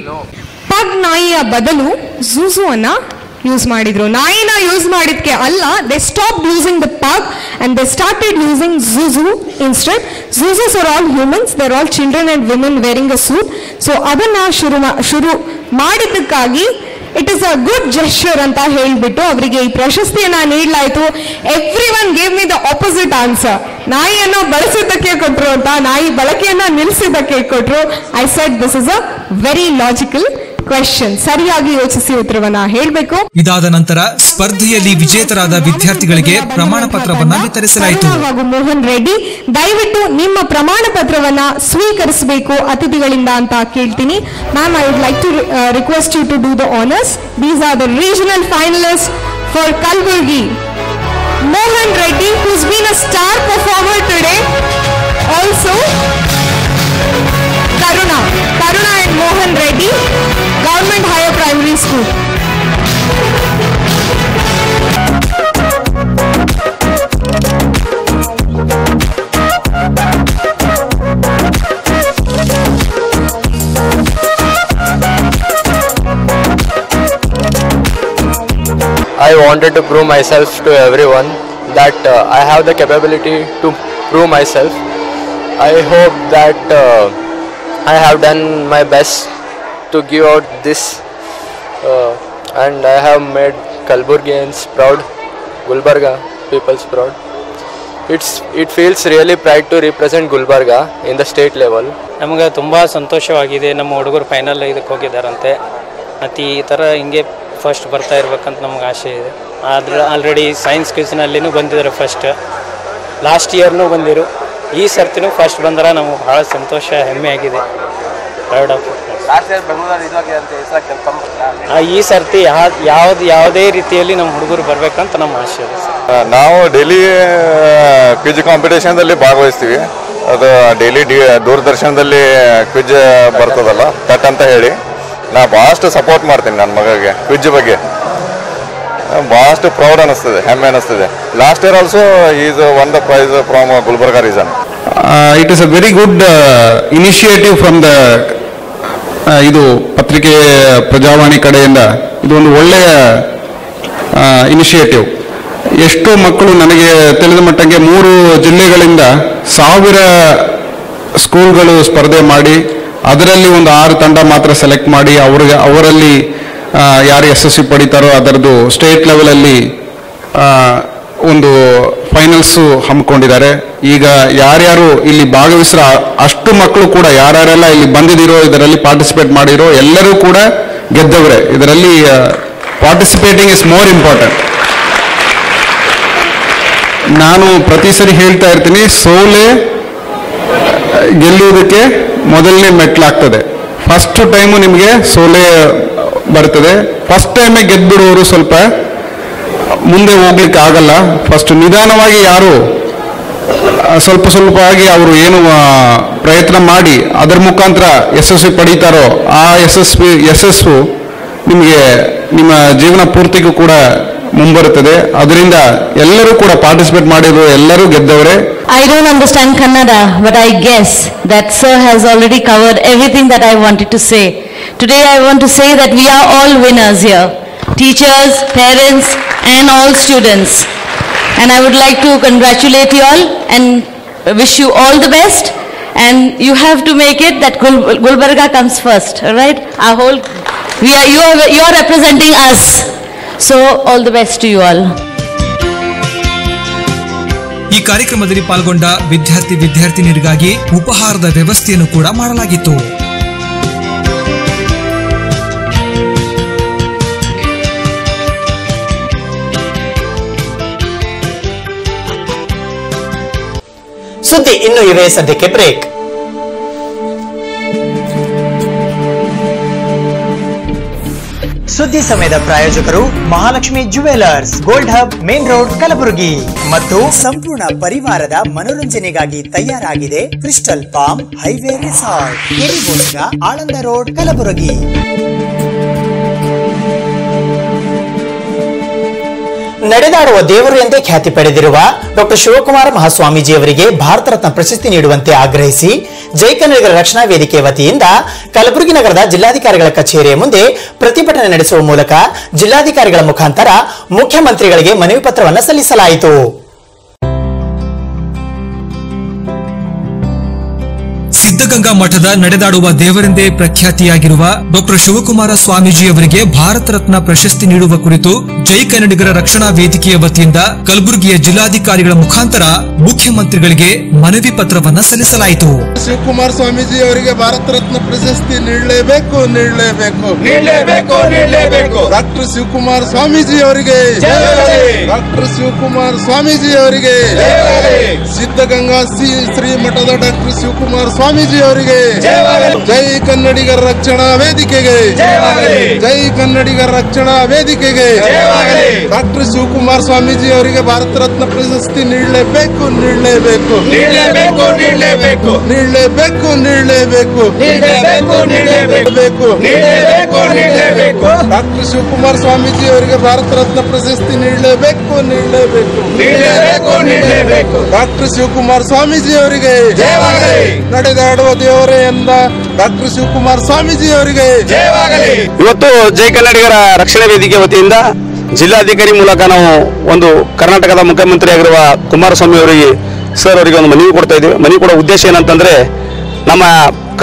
Pug ನಾಯಿಯ ಬದಲು ಝೂಝು ಅನ್ನ use ಮಾಡಿದ್ರು. ನಾಯಿನ use ಮಾಡಿದ್ಕೆ ಅಲ್ಲ, they stopped using the pug and they started using Zuzu instead. Zuzus are all humans, they're all children and women wearing a suit. So ಅದನ್ನ ಶುರು ಮಾಡಿದ್ದಕ್ಕಾಗಿ it is a good gesture ಅಂತ ಹೇಳಿಬಿಟ್ಟು ಅವರಿಗೆ ಈ ಪ್ರಶಸ್ತಿಯನ್ನ ನೀಡಲಾಯಿತು. Everyone gave me the opposite answer. ನಾಯಿಯನ್ನು ಬಳಸಿದ್ದಕ್ಕೆ ಕೊಟ್ಟರು ಅಂತ, ನಾಯಿ ಬಳಕೆಯನ್ನ ನಿಲ್ಲಿಸಿದ್ದಕ್ಕೆ ಕೊಟ್ಟರು. I said this is a very logical question ಸರಿಯಾಗಿ ಯೋಚಿಸಿ ಉತ್ತರವನ್ನ ಹೇಳಬೇಕು. ಇದಾದ ನಂತರ ಸ್ಪರ್ಧೆಯಲ್ಲಿ ವಿಜೇತರಾದ ವಿದ್ಯಾರ್ಥಿಗಳಿಗೆ ಪ್ರಮಾಣ ಪತ್ರವನ್ನ ವಿತರಿಸಲಾಯಿತು. ಹಾಗೂ ಮೋಹನ್ ರೆಡ್ಡಿ, ದಯವಿಟ್ಟು ನಿಮ್ಮ ಪ್ರಮಾಣ ಪತ್ರವನ್ನ ಸ್ವೀಕರಿಸಬೇಕು ಅತಿಥಿಗಳಿಂದ ಅಂತ ಕೇಳ್ತೀನಿ. Ma'am, I would like to request you to do the honours. These are the regional finalist for Kalaburagi. Mohan Reddy, who's been a star performer today. Also, Karuna and Mohan Reddy, Government Higher Primary School. I wanted to prove myself to everyone that I have the capability to prove myself. I hope that I have done my best to give out this and I have made Kalburgians proud, Gulbarga people's proud. It feels really pride to represent Gulbarga in the state level. ನಮಗೆ ತುಂಬ ಸಂತೋಷವಾಗಿದೆ. ನಮ್ಮ ಹುಡುಗರು final ಇದಕ್ಕೆ ಹೋಗಿದ್ದಾರಂತೆ. ಮತ್ತು ಈ ಥರ ಹಿಂಗೆ ಫಸ್ಟ್ ಬರ್ತಾ ಇರ್ಬೇಕಂತ ನಮ್ಗೆ ಆಸೆ ಇದೆ. ಆದರೆ ಆಲ್ರೆಡಿ ಸೈನ್ಸ್ ಕ್ವಿಜ್ನಲ್ಲಿನೂ ಬಂದಿದ್ದಾರೆ ಫಸ್ಟ್, ಲಾಸ್ಟ್ ಇಯರ್ನೂ ಬಂದಿರು. ಈ ಸರ್ತಿನೂ ಫಸ್ಟ್ ಬಂದ್ರೆ ನಮಗೆ ಭಾಳ ಸಂತೋಷ, ಹೆಮ್ಮೆ ಆಗಿದೆ. Proud of. ಈ ಸರ್ತಿ ಯಾವುದೇ ರೀತಿಯಲ್ಲಿ ನಮ್ಮ ಹುಡುಗರು ಬರಬೇಕಂತ ನಮ್ಮ ಆಸೆ ಇದೆ. ನಾವು ಡೈಲಿ ಕ್ವಿಜ್ ಕಾಂಪಿಟೇಷನ್ದಲ್ಲಿ ಭಾಗವಹಿಸ್ತೀವಿ. ಅದು ಡೈಲಿ ದೂರದರ್ಶನದಲ್ಲಿ ಕ್ವಿಜ್ ಬರ್ತದಲ್ಲ, ತಟ್ ಅಂತ ಹೇಳಿ ನಾ ಭಾಳಷ್ಟು ಸಪೋರ್ಟ್ ಮಾಡ್ತೀನಿ ನನ್ನ ಮಗಗೆ. ಕ್ವಿಜ್ ಬಗ್ಗೆ ಭಾಳಷ್ಟು ಪ್ರೌಡ್ ಅನ್ನಿಸ್ತದೆ, ಹೆಮ್ಮೆ ಅನ್ನಿಸ್ತದೆ. Last year also is one the prize from Gulbarga region. It is a very good initiative from the ಇದು ಪತ್ರಿಕೆ ಪ್ರಜಾವಾಣಿ ಕಡೆಯಿಂದ. ಇದೊಂದು ಒಳ್ಳೆಯ ಇನಿಷಿಯೇಟಿವ್. ಎಷ್ಟೋ ಮಕ್ಕಳು, ನನಗೆ ತಿಳಿದ ಮಟ್ಟಿಗೆ 3 ಜಿಲ್ಲೆಗಳಿಂದ 1000 ಸ್ಕೂಲ್ಗಳು ಸ್ಪರ್ಧೆ ಮಾಡಿ ಅದರಲ್ಲಿ ಒಂದು 6 ತಂಡ ಮಾತ್ರ ಸೆಲೆಕ್ಟ್ ಮಾಡಿ ಅವರಲ್ಲಿ ಯಾರು ಯಶಸ್ವಿ ಪಡಿತಾರೋ ಅದರದ್ದು ಸ್ಟೇಟ್ ಲೆವೆಲಲ್ಲಿ ಒಂದು ಫೈನಲ್ಸು ಹಮ್ಮಿಕೊಂಡಿದ್ದಾರೆ. ಈಗ ಯಾರ್ಯಾರು ಇಲ್ಲಿ ಭಾಗವಹಿಸಿರೋ ಅಷ್ಟು ಮಕ್ಕಳು ಕೂಡ ಯಾರ್ಯಾರೆಲ್ಲ ಇಲ್ಲಿ ಬಂದಿದ್ದೀರೋ, ಇದರಲ್ಲಿ ಪಾರ್ಟಿಸಿಪೇಟ್ ಮಾಡಿರೋ ಎಲ್ಲರೂ ಕೂಡ ಗೆದ್ದವರೇ. ಇದರಲ್ಲಿ ಪಾರ್ಟಿಸಿಪೇಟಿಂಗ್ ಇಸ್ ಮೋರ್ ಇಂಪಾರ್ಟೆಂಟ್. ನಾನು ಪ್ರತಿ ಸರಿ ಹೇಳ್ತಾ ಇರ್ತೀನಿ, ಸೋಲೆ ಗೆಲ್ಲುವುದಕ್ಕೆ ಮೊದಲನೇ ಮೆಟ್ಲಾಗ್ತದೆ. ಫಸ್ಟ್ ಟೈಮು ನಿಮಗೆ ಸೋಲೆ ಬರ್ತದೆ. ಫಸ್ಟ್ ಟೈಮೇ ಗೆದ್ಬಿಡುವವರು ಸ್ವಲ್ಪ ಮುಂದೆ ಹೋಗ್ಲಿಕ್ಕೆ ಆಗಲ್ಲ. ಫಸ್ಟ್ ನಿಧಾನವಾಗಿ ಯಾರು ಸ್ವಲ್ಪ ಅವರು ಏನು ಪ್ರಯತ್ನ ಮಾಡಿ ಅದರ ಮುಖಾಂತರ ಯಶಸ್ವಿ ಪಡೀತಾರೋ ಆ ಯಶಸ್ಸು ನಿಮಗೆ ನಿಮ್ಮ ಜೀವನ ಪೂರ್ತಿಗೂ ಕೂಡ ಮುಂಬರುತ್ತದೆ. ಅದರಿಂದ ಎಲ್ಲರೂ ಕೂಡ ಪಾರ್ಟಿಸಿಪೇಟ್ ಮಾಡಿದ್ರು, ಎಲ್ಲರೂ ಗೆದ್ದವರೇ. I don't understand Kannada, but I guess that sir has already covered everything that I wanted to say. Today I want to say that we are all winners here. Teachers, parents and all students. And I would like to congratulate you all and wish you all the best. And you have to make it that Gulbarga comes first, all right? You are representing us. So all the best to you all. ಈ ಕಾರ್ಯಕ್ರಮದಲ್ಲಿ ಪಾಲ್ಗೊಂಡ ವಿದ್ಯಾರ್ಥಿನಿಯರಿಗಾಗಿ ಉಪಹಾರದ ವ್ಯವಸ್ಥೆಯನ್ನು ಕೂಡ ಮಾಡಲಾಗಿತ್ತು. ಸುದ್ದಿ ಇನ್ನು ಇವೆ, ಸದ್ಯಕ್ಕೆ ಬ್ರೇಕ್. ಸುದ್ದಿ ಸಮಯದ ಪ್ರಾಯೋಜಕರು Mahalakshmi jewellers, gold hub, main road, Kalaburagi. ಮತ್ತು ಸಂಪೂರ್ಣ ಪರಿವಾರದ ಮನೋರಂಜನೆಗಾಗಿ ತಯಾರಾಗಿದೆ crystal palm highway resort, Keribosga, Aland road, Kalaburagi. ನಡೆದಾಡುವ ದೇವರು ಎಂದೇ ಖ್ಯಾತಿ ಪಡೆದಿರುವ ಡಾಕ್ಟರ್ ಶಿವಕುಮಾರ ಮಹಾಸ್ವಾಮೀಜಿಯವರಿಗೆ ಭಾರತ ರತ್ನ ಪ್ರಶಸ್ತಿ ನೀಡುವಂತೆ ಆಗ್ರಹಿಸಿ ಜೈ ಕನ್ನಡಿಗರ ರಕ್ಷಣಾ ವೇದಿಕೆ ವತಿಯಿಂದ ಕಲಬುರಗಿ ನಗರದ ಜಿಲ್ಲಾಧಿಕಾರಿಗಳ ಕಚೇರಿಯ ಮುಂದೆ ಪ್ರತಿಭಟನೆ ನಡೆಸುವ ಮೂಲಕ ಜಿಲ್ಲಾಧಿಕಾರಿಗಳ ಮುಖಾಂತರ ಮುಖ್ಯಮಂತ್ರಿಗಳಿಗೆ ಮನವಿ ಪತ್ರವನ್ನು ಸಲ್ಲಿಸಲಾಯಿತು. ಸಿದ್ಧಗಂಗಾ ಮಠದ ನಡೆದಾಡುವ ದೇವರೆಂದೇ ಪ್ರಖ್ಯಾತಿಯಾಗಿರುವ ಡಾಕ್ಟರ್ ಶಿವಕುಮಾರ ಸ್ವಾಮೀಜಿಯವರಿಗೆ ಭಾರತ ರತ್ನ ಪ್ರಶಸ್ತಿ ನೀಡುವ ಕುರಿತು ಜೈ ಕನ್ನಡಿಗರ ರಕ್ಷಣಾ ವೇದಿಕೆಯ ವತಿಯಿಂದ ಕಲಬುರಗಿಯ ಜಿಲ್ಲಾಧಿಕಾರಿಗಳ ಮುಖಾಂತರ ಮುಖ್ಯಮಂತ್ರಿಗಳಿಗೆ ಮನವಿ ಪತ್ರವನ್ನ ಸಲ್ಲಿಸಲಾಯಿತು. ಶಿವಕುಮಾರ ಸ್ವಾಮೀಜಿ ಅವರಿಗೆ ಭಾರತ ರತ್ನ ಪ್ರಶಸ್ತಿ ನೀಡಲೇಬೇಕು. ಡಾಕ್ಟರ್ ಶಿವಕುಮಾರ ಸ್ವಾಮೀಜಿ ಅವರಿಗೆ, ಡಾಕ್ಟರ್ ಶಿವಕುಮಾರ ಸ್ವಾಮೀಜಿ ಅವರಿಗೆ, ಸಿದ್ಧಗಂಗಾ ಶ್ರೀ ಮಠದ ಡಾಕ್ಟರ್ ಶಿವಕುಮಾರ ಸ್ವಾಮೀಜಿ ಅವರಿಗೆ, ಜೈ ಕನ್ನಡಿಗರ ರಕ್ಷಣಾ ವೇದಿಕೆಗೆ, ಜೈ ಕನ್ನಡಿಗರ ರಕ್ಷಣಾ ವೇದಿಕೆಗೆ, ಡಾಕ್ಟರ್ ಶಿವಕುಮಾರ ಸ್ವಾಮೀಜಿ ಅವರಿಗೆ ಭಾರತ ರತ್ನ ಪ್ರಶಸ್ತಿ ನೀಡಲೇಬೇಕು. ಡಾಕ್ಟರ್ ಶಿವಕುಮಾರ ಸ್ವಾಮೀಜಿ ಅವರಿಗೆ ಭಾರತ ರತ್ನ ಪ್ರಶಸ್ತಿ ನೀಡಲೇಬೇಕು. ಡಾಕ್ಟರ್ ಶಿವಕುಮಾರ ಸ್ವಾಮೀಜಿ ಅವರಿಗೆ ನಡೆದಾಡುವ ದೇವರೇ ಎಂದ ಡಾಕ್ಟರ್ ಶಿವಕುಮಾರ ಸ್ವಾಮೀಜಿ ಅವರಿಗೆ ಇವತ್ತು ಜೈ ಕನ್ನಡಿಗರ ರಕ್ಷಣಾ ವೇದಿಕೆ ವತಿಯಿಂದ ಜಿಲ್ಲಾಧಿಕಾರಿ ಮೂಲಕ ನಾವು ಒಂದು ಕರ್ನಾಟಕದ ಮುಖ್ಯಮಂತ್ರಿ ಆಗಿರುವ ಕುಮಾರಸ್ವಾಮಿ ಅವರಿಗೆ ಸರ್ ಅವರಿಗೆ ಒಂದು ಮನವಿ ಕೊಡ್ತಾ ಇದ್ದೀವಿ. ಮನವಿ ಕೊಡೋ ಉದ್ದೇಶ ಏನಂತಂದ್ರೆ, ನಮ್ಮ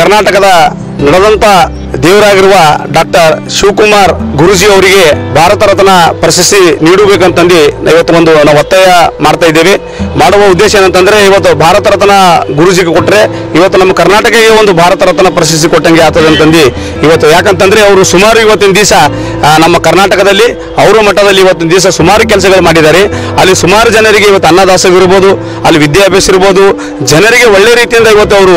ಕರ್ನಾಟಕದ ನಡೆದಂತ ದೇವರಾಗಿರುವ ಡಾಕ್ಟರ್ ಶಿವಕುಮಾರ್ ಗುರೂಜಿ ಅವರಿಗೆ ಭಾರತ ರತ್ನ ಪ್ರಶಸ್ತಿ ನೀಡಬೇಕಂತಂದು ಇವತ್ತು ಒಂದು ನಾವು ಒತ್ತಾಯ ಮಾಡ್ತಾ ಇದ್ದೇವೆ. ಮಾಡುವ ಉದ್ದೇಶ ಏನಂತಂದ್ರೆ, ಇವತ್ತು ಭಾರತ ರತ್ನ ಗುರೂಜಿಗೆ ಕೊಟ್ಟರೆ ಇವತ್ತು ನಮ್ಮ ಕರ್ನಾಟಕಕ್ಕೆ ಒಂದು ಭಾರತ ರತ್ನ ಪ್ರಶಸ್ತಿ ಕೊಟ್ಟಂಗೆ ಆಗ್ತದೆ ಅಂತಂದು ಇವತ್ತು. ಯಾಕಂತಂದ್ರೆ ಅವರು ಸುಮಾರು ಇವತ್ತಿನ ದಿವಸ ನಮ್ಮ ಕರ್ನಾಟಕದಲ್ಲಿ ಅವರ ಮಟ್ಟದಲ್ಲಿ ಇವತ್ತಿನ ದಿವಸ ಸುಮಾರು ಕೆಲಸಗಳು ಮಾಡಿದ್ದಾರೆ. ಅಲ್ಲಿ ಸುಮಾರು ಜನರಿಗೆ ಇವತ್ತು ಅನ್ನದಾಸವಿರ್ಬೋದು, ಅಲ್ಲಿ ವಿದ್ಯಾಭ್ಯಾಸ ಇರ್ಬೋದು, ಜನರಿಗೆ ಒಳ್ಳೆ ರೀತಿಯಿಂದ ಇವತ್ತು ಅವರು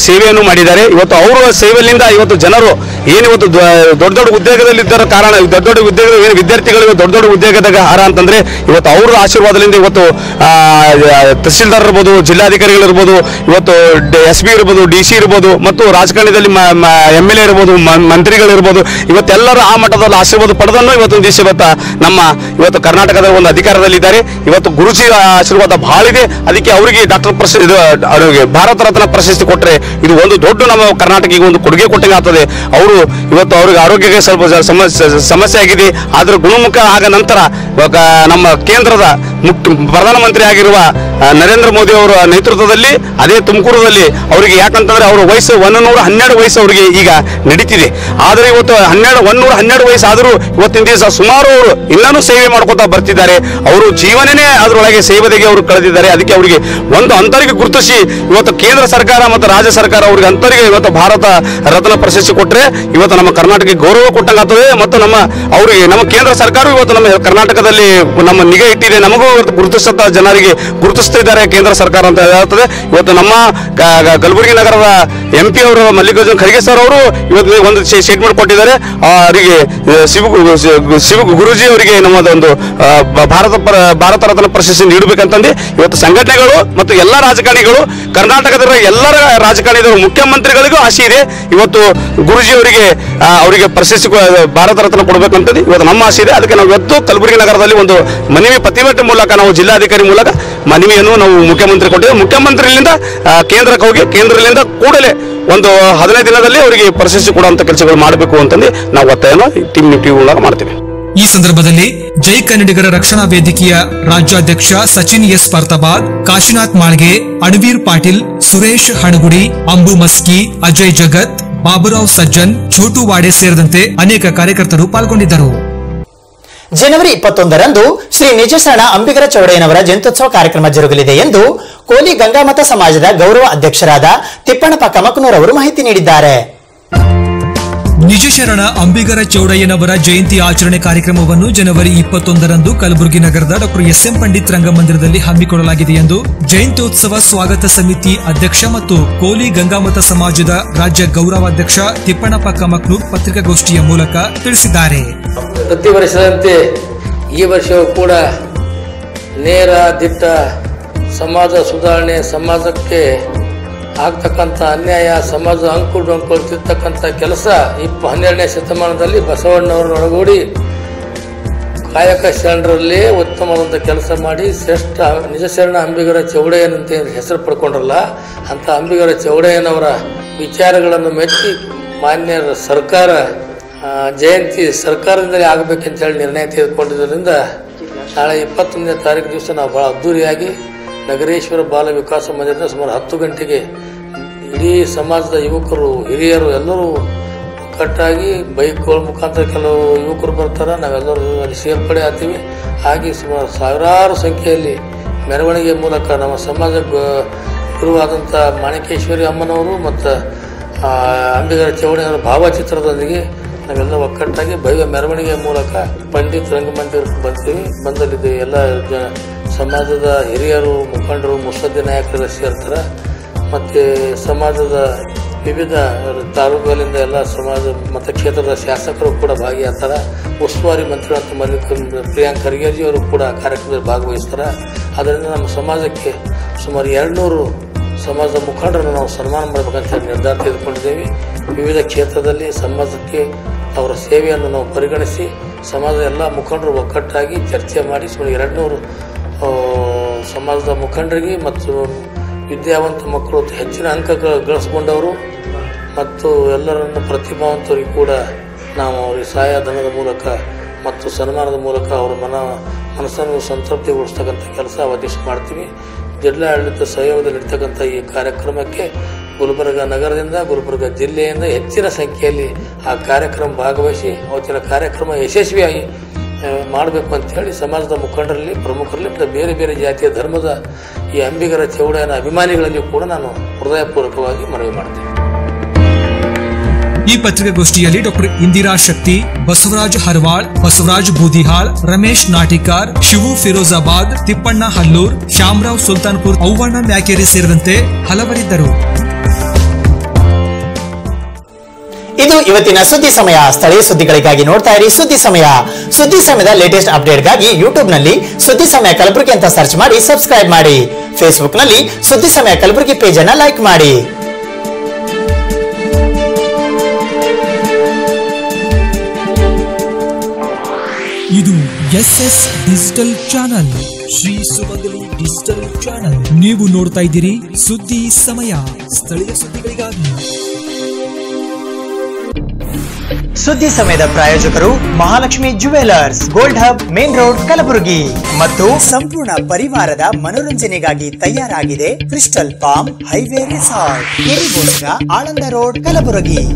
ಸೇವೆಯನ್ನು ಮಾಡಿದ್ದಾರೆ. ಇವತ್ತು ಅವರ ಸೇವೆಯಿಂದ ಇವತ್ತು ಜನರು ಏನಿವತ್ತು ದೊಡ್ಡ ದೊಡ್ಡ ಉದ್ಯೋಗದಲ್ಲಿದ್ದರ ಕಾರಣ, ದೊಡ್ಡ ದೊಡ್ಡ ಉದ್ಯೋಗ ಏನು ವಿದ್ಯಾರ್ಥಿಗಳು ದೊಡ್ಡ ದೊಡ್ಡ ಉದ್ಯೋಗದಾಗ ಹಾರ ಅಂತಂದ್ರೆ ಇವತ್ತು ಅವರ ಆಶೀರ್ವಾದದಿಂದ ಇವತ್ತು ತಹಸೀಲ್ದಾರ್ ಇರ್ಬೋದು, ಜಿಲ್ಲಾಧಿಕಾರಿಗಳಿರ್ಬೋದು, ಇವತ್ತು SP ಇರ್ಬೋದು, DC ಇರ್ಬೋದು, ಮತ್ತು ರಾಜಕಾರಣದಲ್ಲಿ MLA ಇರ್ಬೋದು, ಮಂತ್ರಿಗಳಿರ್ಬೋದು, ಇವತ್ತೆಲ್ಲರೂ ಆ ಮಟ್ಟದಲ್ಲಿ ಆಶೀರ್ವಾದ ಪಡೆದನ್ನು ಇವತ್ತು ದಿವಸ ಇವತ್ತು ಕರ್ನಾಟಕದ ಒಂದು ಅಧಿಕಾರದಲ್ಲಿದ್ದಾರೆ. ಇವತ್ತು ಗುರುಜಿ ಆಶೀರ್ವಾದ ಬಹಳ ಇದೆ. ಅದಕ್ಕೆ ಅವರಿಗೆ ಡಾಕ್ಟರ್ ಅವರಿಗೆ ಭಾರತ ರತ್ನ ಪ್ರಶಸ್ತಿ ಕೊಟ್ಟರೆ ಇದು ಒಂದು ದೊಡ್ಡ ನಮ್ಮ ಕರ್ನಾಟಕಕ್ಕೆ ಒಂದು ಕೊಡುಗೆ ಕೊಟ್ಟಂಗೆ ಆಗ್ತದೆ. ಅವರು ಇವತ್ತು ಅವ್ರಿಗೆ ಆರೋಗ್ಯಕ್ಕೆ ಸ್ವಲ್ಪ ಸಮಸ್ಯೆ ಆಗಿದೆ. ಆದ್ರೆ ಗುಣಮುಖ ಆಗ ನಂತರ ನಮ್ಮ ಕೇಂದ್ರದ ಪ್ರಧಾನಮಂತ್ರಿ ಆಗಿರುವ ನರೇಂದ್ರ ಮೋದಿ ಅವರ ನೇತೃತ್ವದಲ್ಲಿ ಅದೇ ತುಮಕೂರಲ್ಲಿ ಅವರಿಗೆ, ಯಾಕಂತಂದ್ರೆ ಅವರ ವಯಸ್ಸು 112 ವಯಸ್ಸು ಅವರಿಗೆ ಈಗ ನಡೀತಿದೆ. ಆದರೆ ಇವತ್ತು 112 ವಯಸ್ಸು ಆದರೂ ಇವತ್ತಿನ ದಿವಸ ಸುಮಾರು ಅವರು ಇನ್ನೂ ಸೇವೆ ಮಾಡ್ಕೊತಾ ಬರ್ತಿದ್ದಾರೆ. ಅವರು ಜೀವನನೇ ಅದರೊಳಗೆ ಸೇವೆಗೆ ಅವರು ಕಳೆದಿದ್ದಾರೆ. ಅದಕ್ಕೆ ಅವರಿಗೆ ಒಂದು ಅಂತರಿಗೆ ಗುರುತಿಸಿ ಇವತ್ತು ಕೇಂದ್ರ ಸರ್ಕಾರ ಮತ್ತು ರಾಜ್ಯ ಸರ್ಕಾರ ಅವರಿಗೆ ಅಂತರಿಗೆ ಇವತ್ತು ಭಾರತ ರತ್ನ ಪ್ರಶಸ್ತಿ ಕೊಟ್ಟರೆ ಇವತ್ತು ನಮ್ಮ ಕರ್ನಾಟಕಕ್ಕೆ ಗೌರವ ಕೊಟ್ಟಂಗಾಗ್ತದೆ. ಮತ್ತು ನಮ್ಮ ಕೇಂದ್ರ ಸರ್ಕಾರ ಇವತ್ತು ನಮ್ಮ ಕರ್ನಾಟಕದಲ್ಲಿ ನಮ್ಮ ನಿಗಾ ಇಟ್ಟಿದೆ. ನಮಗೂ ಇವತ್ತು ಗುರುತಿಸಂತ ಜನರಿಗೆ ಗುರುತಿಸ್ತಾ ಇದ್ದಾರೆ ಕೇಂದ್ರ ಸರ್ಕಾರ ಅಂತ ಹೇಳ್ತದೆ. ಇವತ್ತು ನಮ್ಮ ಕಲಬುರಗಿ ನಗರದ MP ಅವರು ಮಲ್ಲಿಕಾರ್ಜುನ ಖರ್ಗೆ ಸರ್ ಅವರು ಇವತ್ತು ಒಂದು ಸ್ಟೇಟ್ಮೆಂಟ್ ಕೊಟ್ಟಿದ್ದಾರೆ. ಅವರಿಗೆ ಶಿವ ಗುರೂಜಿ ಅವರಿಗೆ ನಮ್ಮದೊಂದು ಭಾರತ ರತ್ನ ಪ್ರಶಸ್ತಿ ನೀಡಬೇಕಂತಂದು ಇವತ್ತು ಸಂಘಟನೆಗಳು ಮತ್ತು ಎಲ್ಲ ರಾಜಕಾರಣಿಗಳು, ಕರ್ನಾಟಕದ ಎಲ್ಲರ ರಾಜಕಾರಣಿಗಳು, ಮುಖ್ಯಮಂತ್ರಿಗಳಿಗೂ ಆಸೆ ಇದೆ. ಇವತ್ತು ಗುರೂಜಿ ಅವರಿಗೆ ಪ್ರಶಸ್ತಿ ಭಾರತ ರತ್ನ ಕೊಡಬೇಕಂತಂದು ಇವತ್ತು ನಮ್ಮ ಆಸೆ ಇದೆ. ಅದಕ್ಕೆ ನಾವು ಇವತ್ತು ಕಲಬುರಗಿ ನಗರದಲ್ಲಿ ಒಂದು ಮನವಿ ಪ್ರತಿಭಟನೆ ಮೂಲಕ ನಾವು ಜಿಲ್ಲಾಧಿಕಾರಿ ಮೂಲಕ ಮನವಿಯನ್ನು ನಾವು ಮುಖ್ಯಮಂತ್ರಿ ಕೊಟ್ಟಿದ್ದೇವೆ. ಮುಖ್ಯಮಂತ್ರಿಗಳಿಂದ ಕೇಂದ್ರಕ್ಕೆ ಹೋಗಿ ಕೇಂದ್ರದಿಂದ ಕೂಡಲೇ ಒಂದು 15 ದಿನದಲ್ಲಿ ಅವರಿಗೆ ಪ್ರಶಸ್ತಿ ಕೊಡುವಂತ ಕೆಲಸಗಳು ಮಾಡಬೇಕು ಅಂತಂದು ನಾವು ಒತ್ತಾಯನ ಟೀಮ್ ಮೂಲಕ ಮಾಡ್ತೇವೆ. ಈ ಸಂದರ್ಭದಲ್ಲಿ ಜೈ ಕನ್ನಡಿಗರ ರಕ್ಷಣಾ ವೇದಿಕೆಯ ರಾಜ್ಯಾಧ್ಯಕ್ಷ ಸಚಿನ್ S ಪರ್ತಾಬಾದ್, ಕಾಶಿನಾಥ್ ಮಾಳ್ಗೆ, ಅಣವೀರ್ ಪಾಟೀಲ್, ಸುರೇಶ್ ಹಣಗುಡಿ, ಅಂಬು ಮಸ್ಕಿ, ಅಜಯ್ ಜಗತ್, ಬಾಬುರಾವ್ ಸಜ್ಜನ್, ಛೋಟು ವಾಡೆ ಸೇರಿದಂತೆ ಅನೇಕ ಕಾರ್ಯಕರ್ತರು ಪಾಲ್ಗೊಂಡಿದ್ದರು. ಜನವರಿ 21ರಂದು ಶ್ರೀ ನಿಜಶರಣ ಅಂಬಿಗರ ಚೌಡಯ್ಯನವರ ಜಯಂತ್ಯೋತ್ಸವ ಕಾರ್ಯಕ್ರಮ ಜರುಗಲಿದೆ ಎಂದು ಕೋಲಿ ಗಂಗಾಮತ ಸಮಾಜದ ಗೌರವ ಅಧ್ಯಕ್ಷರಾದ ತಿಪ್ಪಣ್ಣಪ್ಪ ಕಮಕನೂರ್ ಅವರು ಮಾಹಿತಿ ನೀಡಿದ್ದಾರೆ. ನಿಜಶರಣ ಅಂಬಿಗರ ಚೌಡಯ್ಯನವರ ಜಯಂತಿ ಆಚರಣೆ ಕಾರ್ಯಕ್ರಮವನ್ನು ಜನವರಿ 21ರಂದು ಕಲಬುರಗಿ ನಗರದ ಡಾಕ್ಟರ್ SM ಪಂಡಿತ್ ರಂಗಮಂದಿರದಲ್ಲಿ ಹಮ್ಮಿಕೊಳ್ಳಲಾಗಿದೆ ಎಂದು ಜಯಂತ್ಯೋತ್ಸವ ಸ್ವಾಗತ ಸಮಿತಿ ಅಧ್ಯಕ್ಷ ಮತ್ತು ಕೋಲಿ ಗಂಗಾಮತ ಸಮಾಜದ ರಾಜ್ಯ ಗೌರವಾಧ್ಯಕ್ಷ ತಿಪ್ಪಣ್ಣಪ್ಪ ಕಮಕನೂರ್ ಪತ್ರಿಕಾಗೋಷ್ಠಿಯ ಮೂಲಕ ತಿಳಿಸಿದ್ದಾರೆ. ಪ್ರತಿ ವರ್ಷದಂತೆ ಈ ವರ್ಷವೂ ಕೂಡ ನೇರ ದಿಟ್ಟ ಸಮಾಜ ಸುಧಾರಣೆ, ಸಮಾಜಕ್ಕೆ ಆಗ್ತಕ್ಕಂಥ ಅನ್ಯಾಯ, ಸಮಾಜ ಅಂಕು ತಿರ್ತಕ್ಕಂಥ ಕೆಲಸ 12ನೇ ಶತಮಾನದಲ್ಲಿ ಬಸವಣ್ಣವರು ಒಳಗೂಡಿ ಕಾಯಕ ಶರಣರಲ್ಲಿ ಉತ್ತಮವಾದಂಥ ಕೆಲಸ ಮಾಡಿ ಶ್ರೇಷ್ಠ ನಿಜಶರಣ ಅಂಬಿಗರ ಚೌಡಯ್ಯನಂತೆ ಹೆಸರು ಪಡ್ಕೊಂಡ್ರಲ್ಲ, ಅಂಥ ಅಂಬಿಗರ ಚೌಡಯ್ಯನವರ ವಿಚಾರಗಳನ್ನು ಮೆಚ್ಚಿ ಮಾನ್ಯ ಸರ್ಕಾರ ಜಯಂತಿ ಸರ್ಕಾರದಿಂದಲೇ ಆಗಬೇಕಂತೇಳಿ ನಿರ್ಣಯ ತೆಗೆದುಕೊಂಡಿದ್ದರಿಂದ ನಾಳೆ 21ನೇ ತಾರೀಕು ದಿವಸ ನಾವು ಭಾಳ ಅದ್ದೂರಿಯಾಗಿ ನಗರೇಶ್ವರ ಬಾಲ ವಿಕಾಸ ಮಂದಿರದ ಸುಮಾರು 10 ಗಂಟೆಗೆ ಇಡೀ ಸಮಾಜದ ಯುವಕರು ಹಿರಿಯರು ಎಲ್ಲರೂ ಒಗ್ಗಟ್ಟಾಗಿ ಬೈಕ್ಗಳ ಮುಖಾಂತರ ಕೆಲವು ಯುವಕರು ಬರ್ತಾರೆ, ನಾವೆಲ್ಲರೂ ಅಲ್ಲಿ ಸೇರ್ಪಡೆ ಆಗ್ತೀವಿ. ಹಾಗೆ ಸುಮಾರು ಸಾವಿರಾರು ಸಂಖ್ಯೆಯಲ್ಲಿ ಮೆರವಣಿಗೆ ಮೂಲಕ ನಮ್ಮ ಸಮಾಜ ಗುರುವಾದಂಥ ಮಾಣಿಕೇಶ್ವರಿ ಅಮ್ಮನವರು ಮತ್ತು ಅಂಬಿಗರ ಚೌಡಯ್ಯನವರ ಭಾವಚಿತ್ರದೊಂದಿಗೆ ನಾವೆಲ್ಲ ಒಗ್ಗಟ್ಟಾಗಿ ಭವ್ಯ ಮೆರವಣಿಗೆ ಮೂಲಕ ಪಂಡಿತ್ ರಂಗಮಂದಿರಕ್ಕೆ ಬರ್ತೀವಿ. ಬಂದಲ್ಲಿದ್ದು ಎಲ್ಲ ಸಮಾಜದ ಹಿರಿಯರು, ಮುಖಂಡರು, ಮುತ್ಸದ್ದಿ ನಾಯಕರೆಲ್ಲ ಸೇರ್ತಾರೆ. ಮತ್ತು ಸಮಾಜದ ವಿವಿಧ ತಾಲೂಕುಗಳಿಂದ ಎಲ್ಲ ಸಮಾಜ ಮತ್ತು ಕ್ಷೇತ್ರದ ಶಾಸಕರು ಕೂಡ ಭಾಗಿಯಾಗ್ತಾರೆ. ಉಸ್ತುವಾರಿ ಮಂತ್ರಿಗಳಂತ ಪ್ರಿಯಾಂಕ್ ಖರ್ಗೆಜಿ ಅವರು ಕೂಡ ಕಾರ್ಯಕ್ರಮದಲ್ಲಿ ಭಾಗವಹಿಸ್ತಾರೆ. ಅದರಿಂದ ನಮ್ಮ ಸಮಾಜಕ್ಕೆ ಸುಮಾರು 200 ಸಮಾಜದ ಮುಖಂಡರನ್ನು ನಾವು ಸನ್ಮಾನ ಮಾಡಬೇಕಂತ ನಿರ್ಧಾರ ತೆಗೆದುಕೊಂಡಿದ್ದೇವೆ. ವಿವಿಧ ಕ್ಷೇತ್ರದಲ್ಲಿ ಸಮಾಜಕ್ಕೆ ಅವರ ಸೇವೆಯನ್ನು ನಾವು ಪರಿಗಣಿಸಿ ಸಮಾಜದ ಎಲ್ಲ ಮುಖಂಡರು ಒಗ್ಗಟ್ಟಾಗಿ ಚರ್ಚೆ ಮಾಡಿ ಸುಮಾರು 200 ಸಮಾಜದ ಮುಖಂಡರಿಗೆ ಮತ್ತು ವಿದ್ಯಾವಂತ ಮಕ್ಕಳು ಹೆಚ್ಚಿನ ಅಂಕ ಗಳಿಸ್ಕೊಂಡವರು ಮತ್ತು ಎಲ್ಲರನ್ನು ಪ್ರತಿಭಾವಂತರಿಗೆ ಕೂಡ ನಾವು ಅವರಿಗೆ ಸಹಾಯಧನದ ಮೂಲಕ ಮತ್ತು ಸನ್ಮಾನದ ಮೂಲಕ ಅವರ ಮನಸ್ಸನ್ನು ಸಂತೃಪ್ತಿಗೊಳಿಸ್ತಕ್ಕಂಥ ಕೆಲಸ ಅವಧಿಸಿ ಮಾಡ್ತೀವಿ. ಜಿಲ್ಲಾಡಳಿತ ಸಹಯೋಗದಲ್ಲಿ ಇರ್ತಕ್ಕಂಥ ಈ ಕಾರ್ಯಕ್ರಮಕ್ಕೆ ಗುಲ್ಬರ್ಗ ನಗರದಿಂದ, ಗುಲ್ಬರ್ಗ ಜಿಲ್ಲೆಯಿಂದ ಹೆಚ್ಚಿನ ಸಂಖ್ಯೆಯಲ್ಲಿ ಆ ಕಾರ್ಯಕ್ರಮ ಭಾಗವಹಿಸಿ ಅವತ್ತಿನ ಕಾರ್ಯಕ್ರಮ ಯಶಸ್ವಿಯಾಗಿ ಮಾಡಬೇಕು ಅಂತೇಳಿ ಸಮಾಜದ ಮುಖಂಡರಲ್ಲಿ, ಪ್ರಮುಖರಲ್ಲಿ ಮತ್ತು ಬೇರೆ ಬೇರೆ ಜಾತಿಯ ಧರ್ಮದ ಈ ಅಂಬಿಗರ ಚೌಡಯ್ಯನ ಅಭಿಮಾನಿಗಳಲ್ಲಿ ಕೂಡ ನಾನು ಹೃದಯಪೂರ್ವಕವಾಗಿ ಮನವಿ ಮಾಡ್ತೀನಿ. ಈ ಪತ್ರಿಕಾಗೋಷ್ಠಿಯಲ್ಲಿ ಡಾಕ್ಟರ್ ಇಂದಿರಾ ಶಕ್ತಿ, ಬಸವರಾಜ್ ಹರ್ವಾಳ್, ಬಸವರಾಜ್ ಬೂದಿಹಾಳ್, ರಮೇಶ್ ನಾಟಿಕಾರ್, ಶಿವು ಫಿರೋಜಾಬಾದ್, ತಿಪ್ಪಣ್ಣ ಹಲ್ಲೂರ್, ಶ್ಯಾಮರಾವ್ ಸುಲ್ತಾನ್ಪುರ್, ಅವ್ವಣ್ಣ ಮ್ಯಾಕೇರಿ ಸೇರಿದಂತೆ ಹಲವರಿದ್ದರು. ಇದು ಇವತ್ತಿನ ಸುದ್ದಿ ಸಮಯ. ಸ್ಥಳೀಯ ಸುದ್ದಿಗಳಿಗಾಗಿ ನೋಡ್ತಾ ಇರಿ ಸುದ್ದಿ ಸಮಯ. ಸುದ್ದಿ ಸಮಯದ ಲೇಟೆಸ್ಟ್ ಅಪ್ಡೇಟ್ಗಾಗಿ ಯೂಟ್ಯೂಬ್ ನಲ್ಲಿ ಸುದ್ದಿ ಸಮಯ ಕಲಬುರಗಿ ಅಂತ ಸರ್ಚ್ ಮಾಡಿ ಸಬ್ಸ್ಕ್ರೈಬ್ ಮಾಡಿ. ಫೇಸ್ಬುಕ್ ನಲ್ಲಿ ಸುದ್ದಿ ಸಮಯ ಕಲಬುರಗಿ ಪೇಜ್ ಅನ್ನು ಲೈಕ್ ಮಾಡಿ. ಇದು SS ಡಿಜಿಟಲ್ ಚಾನಲ್, ಶ್ರೀ ಸುಮಂಗಲಿ ಡಿಜಿಟಲ್ ಚಾನಲ್. ನೀವು ನೋಡ್ತಾ ಇದ್ದೀರಿ ಸುದ್ದಿ ಸಮಯ, ಸ್ಥಳೀಯ ಸುದ್ದಿಗಳಿಗಾಗಿ. ಸುದ್ದಿ ಸಮಯದ ಪ್ರಾಯೋಜಕರು Mahalakshmi jewellers, gold hub, main road, Kalaburagi. ಮತ್ತು ಸಂಪೂರ್ಣ ಪರಿವಾರದ ಮನೋರಂಜನೆಗಾಗಿ ತಯಾರಾಗಿದೆ crystal palm highway resort, Kerigoskara, Aland road, Kalaburagi.